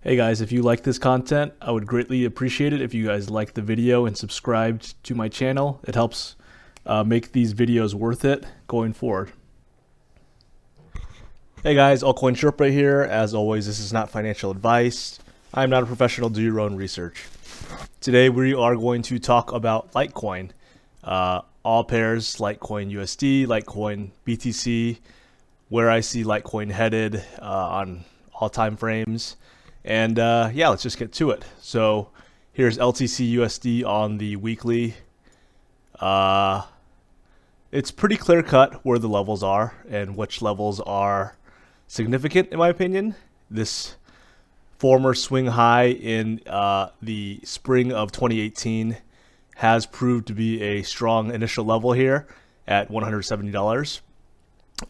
Hey guys, if you like this content, I would greatly appreciate it if you guys like the video and subscribed to my channel. It helps make these videos worth it going forward. Hey guys, Altcoin Sherpa here. As always, this is not financial advice. I'm not a professional. Do your own research. Today we are going to talk about Litecoin. All pairs, Litecoin USD, Litecoin BTC, where I see Litecoin headed on all time frames. And yeah, let's just get to it. So here's LTC USD on the weekly. It's pretty clear cut where the levels are and which levels are significant in my opinion. This former swing high in the spring of 2018 has proved to be a strong initial level here at $170.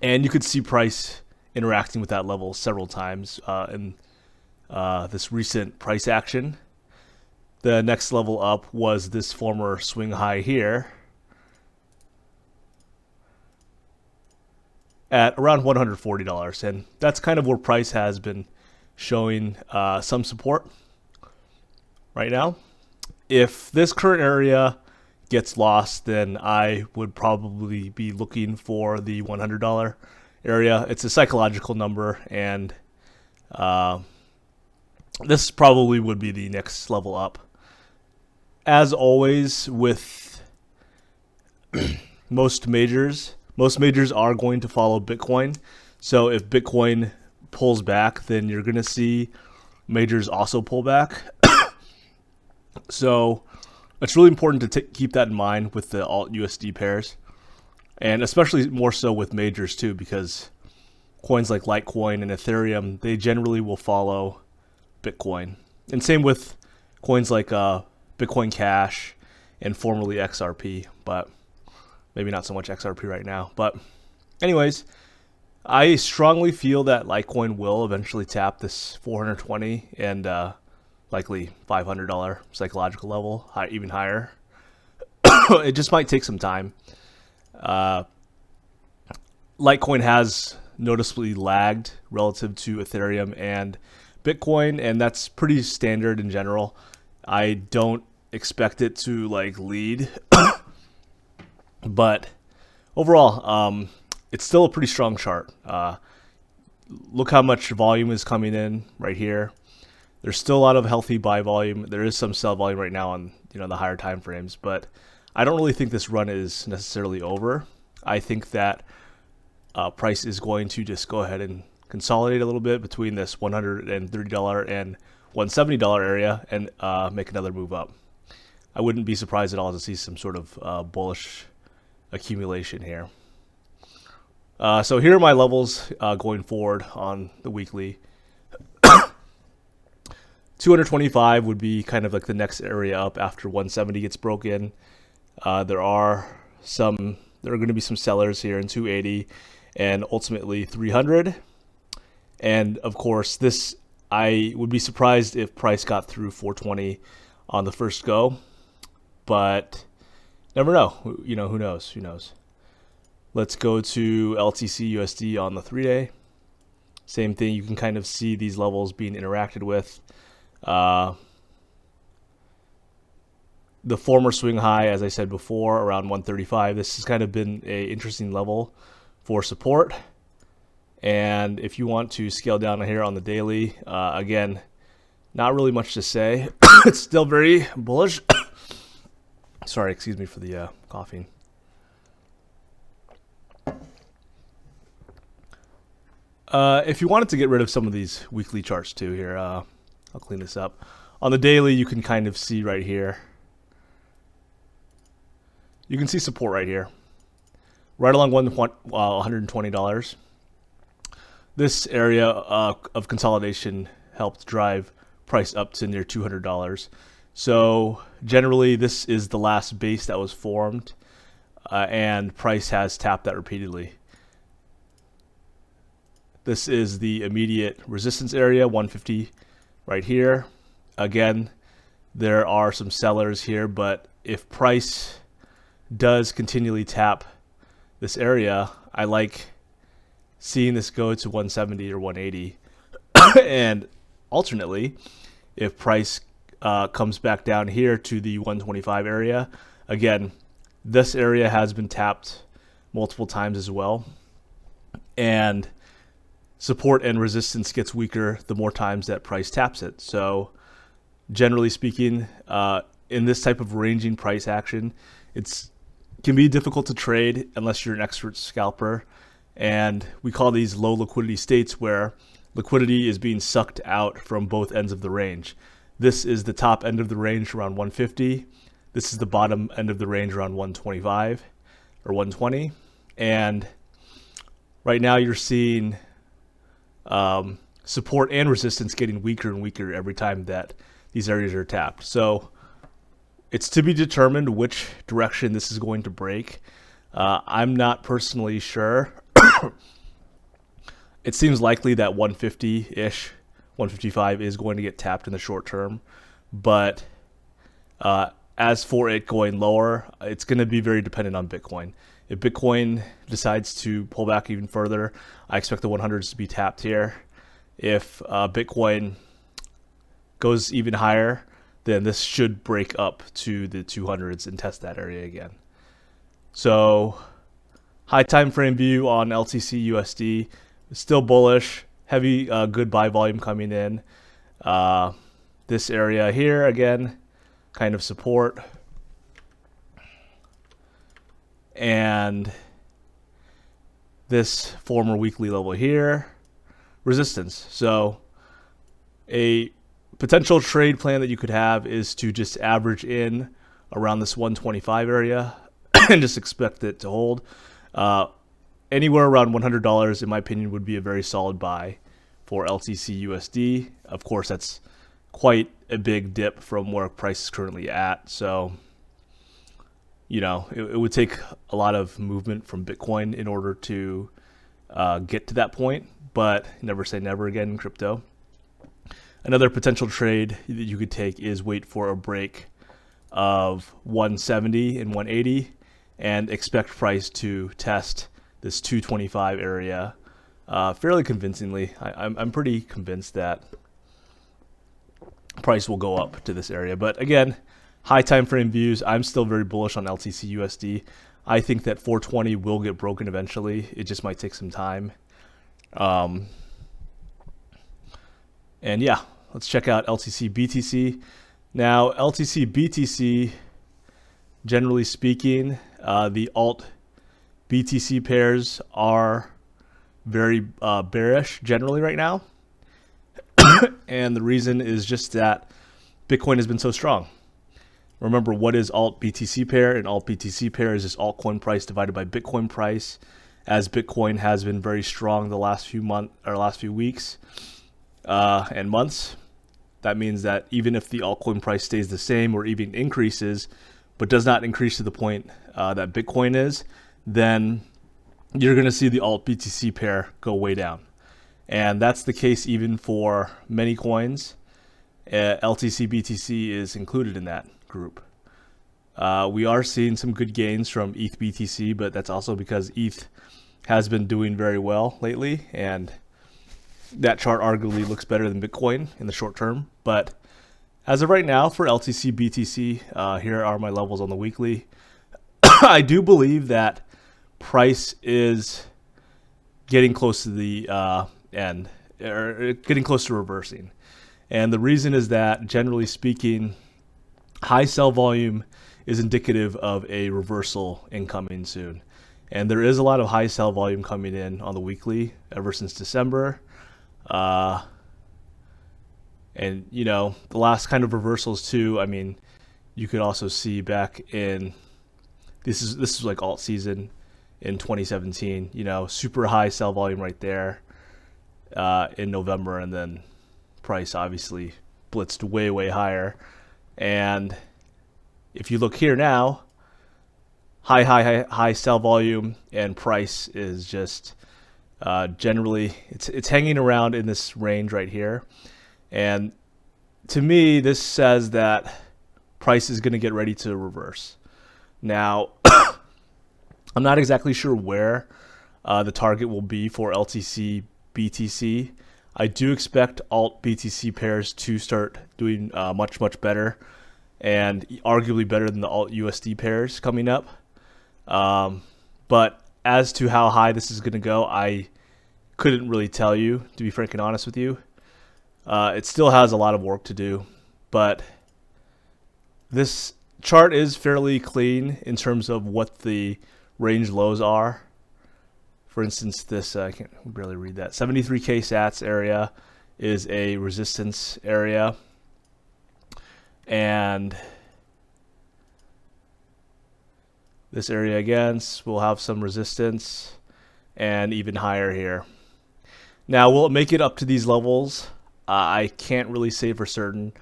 And you could see price interacting with that level several times in this recent price action. The next level up was this former swing high here at around $140, and that's kind of where price has been showing some support right now. If this current area gets lost, then I would probably be looking for the $100 area. It's a psychological number, and this probably would be the next level up. As always with most majors are going to follow Bitcoin. So if Bitcoin pulls back, then you're going to see majors also pull back. So it's really important to keep that in mind with the alt USD pairs, and especially more so with majors too, because coins like Litecoin and Ethereum, they generally will follow Bitcoin. And same with coins like Bitcoin Cash and formerly XRP, but maybe not so much XRP right now. But anyways, I strongly feel that Litecoin will eventually tap this 420 and likely $500 psychological level, even higher. It just might take some time. Litecoin has noticeably lagged relative to Ethereum and Bitcoin, and that's pretty standard in general. I don't expect it to like lead, but overall, it's still a pretty strong chart. Look how much volume is coming in right here. There's still a lot of healthy buy volume. There is some sell volume right now on the higher time frames, but I don't really think this run is necessarily over. I think that price is going to just go ahead and consolidate a little bit between this $130 and $170 area and make another move up. I wouldn't be surprised at all to see some sort of bullish accumulation here. So here are my levels going forward on the weekly. 225 would be kind of like the next area up after 170 gets broken. There are going to be some sellers here in 280 and ultimately 300. And of course, this, I would be surprised if price got through 420 on the first go, but never know. Who knows? Who knows? Let's go to LTC USD on the 3-day. Same thing. You can kind of see these levels being interacted with. The former swing high, as I said before, around 135. This has kind of been an interesting level for support. And if you want to scale down here on the daily, again, not really much to say. It's still very bullish. Sorry, excuse me for the coughing. If you wanted to get rid of some of these weekly charts too here, I'll clean this up. On the daily, you can kind of see right here. You can see support right here, right along $120. This area of consolidation helped drive price up to near $200. So generally, this is the last base that was formed, and price has tapped that repeatedly. This is the immediate resistance area, 150 right here. Again, there are some sellers here, but if price does continually tap this area, I like seeing this go to 170 or 180 and alternately, if price comes back down here to the 125 area, again, this area has been tapped multiple times as well, and support and resistance gets weaker the more times that price taps it. So generally speaking, in this type of ranging price action, it can be difficult to trade unless you're an expert scalper. And we call these low liquidity states where liquidity is being sucked out from both ends of the range. This is the top end of the range around 150. This is the bottom end of the range around 125 or 120. And right now you're seeing support and resistance getting weaker and weaker every time that these areas are tapped. So it's to be determined which direction this is going to break. I'm not personally sure. It seems likely that 150-ish, 155 is going to get tapped in the short term. But as for it going lower, it's going to be very dependent on Bitcoin. If Bitcoin decides to pull back even further, I expect the 100s to be tapped here. If Bitcoin goes even higher, then this should break up to the 200s and test that area again. So high time frame view on LTC USD, still bullish, heavy good buy volume coming in. This area here, again, kind of support. And this former weekly level here, resistance. So a potential trade plan that you could have is to just average in around this 125 area and just expect it to hold. Anywhere around $100, in my opinion, would be a very solid buy for LTC USD. Of course, that's quite a big dip from where price is currently at. So, you know, it would take a lot of movement from Bitcoin in order to get to that point, but never say never again in crypto. Another potential trade that you could take is wait for a break of 170 and 180 and expect price to test this 225 area fairly convincingly. I'm pretty convinced that price will go up to this area. But again, high time frame views, I'm still very bullish on LTC USD. I think that 420 will get broken eventually. It just might take some time. And yeah, let's check out LTC BTC. Now, LTC BTC, generally speaking, the alt BTC pairs are very bearish generally right now. And the reason is just that Bitcoin has been so strong. Remember, what is alt BTC pair? An alt BTC pair is just altcoin price divided by Bitcoin price. As Bitcoin has been very strong the last few weeks and months, that means that even if the altcoin price stays the same or even increases, but does not increase to the point that Bitcoin is, then you're going to see the alt BTC pair go way down. And that's the case even for many coins. LTC BTC is included in that group. We are seeing some good gains from ETH BTC, but that's also because ETH has been doing very well lately, and that chart arguably looks better than Bitcoin in the short term. But as of right now, for LTC BTC, here are my levels on the weekly. I do believe that price is getting close to the end, or getting close to reversing. And the reason is that, generally speaking, high sell volume is indicative of a reversal incoming soon. And there is a lot of high sell volume coming in on the weekly ever since December. And, you know, the last kind of reversals too, I mean, you could also see back in, this is like alt season in 2017, you know, super high sell volume right there in November, and then price obviously blitzed way, way higher. And if you look here now, high sell volume, and price is just generally it's hanging around in this range right here. And to me, this says that price is going to get ready to reverse. Now, I'm not exactly sure where the target will be for LTC BTC. I do expect alt BTC pairs to start doing much better, and arguably better than the alt USD pairs coming up. But as to how high this is going to go, I couldn't really tell you, to be frank and honest with you. It still has a lot of work to do, but this chart is fairly clean in terms of what the range lows are. For instance, this, I can't barely read that, 73K sats area is a resistance area. And this area again will have some resistance, and even higher here. Now, will it make it up to these levels? I can't really say for certain.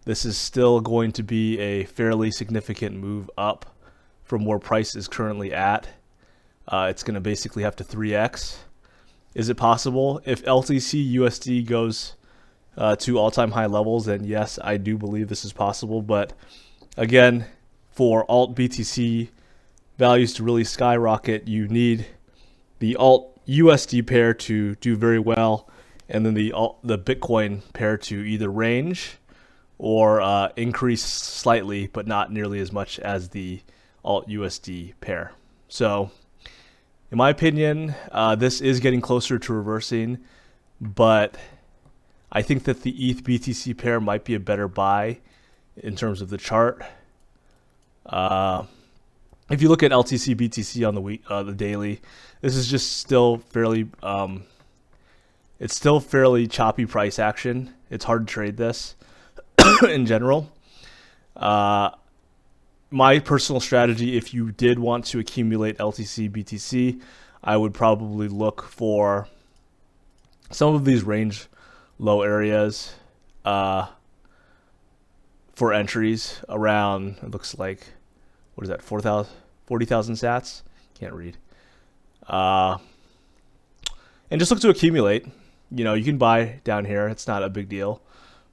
This is still going to be a fairly significant move up from where price is currently at. It's going to basically have to 3x. Is it possible? If LTC USD goes to all-time high levels, then yes, I do believe this is possible. But again, for alt BTC values to really skyrocket, you need the alt USD pair to do very well, and then the Bitcoin pair to either range or increase slightly, but not nearly as much as the alt USD pair. So in my opinion, this is getting closer to reversing, but I think that the ETH BTC pair might be a better buy in terms of the chart. If you look at LTC BTC on the daily, this is just still fairly it's still fairly choppy price action. It's hard to trade this in general. My personal strategy, if you did want to accumulate LTC BTC, I would probably look for some of these range low areas for entries around, it looks like, what is that, 40,000 sats? Can't read. And just look to accumulate. You know, you can buy down here. It's not a big deal.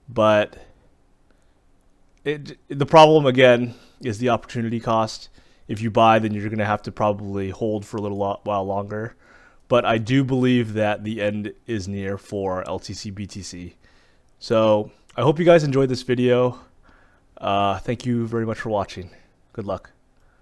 But the problem, again, is the opportunity cost. If you buy, then you're going to have to probably hold for a little while longer. But I do believe that the end is near for LTC BTC. So I hope you guys enjoyed this video. Thank you very much for watching. Good luck.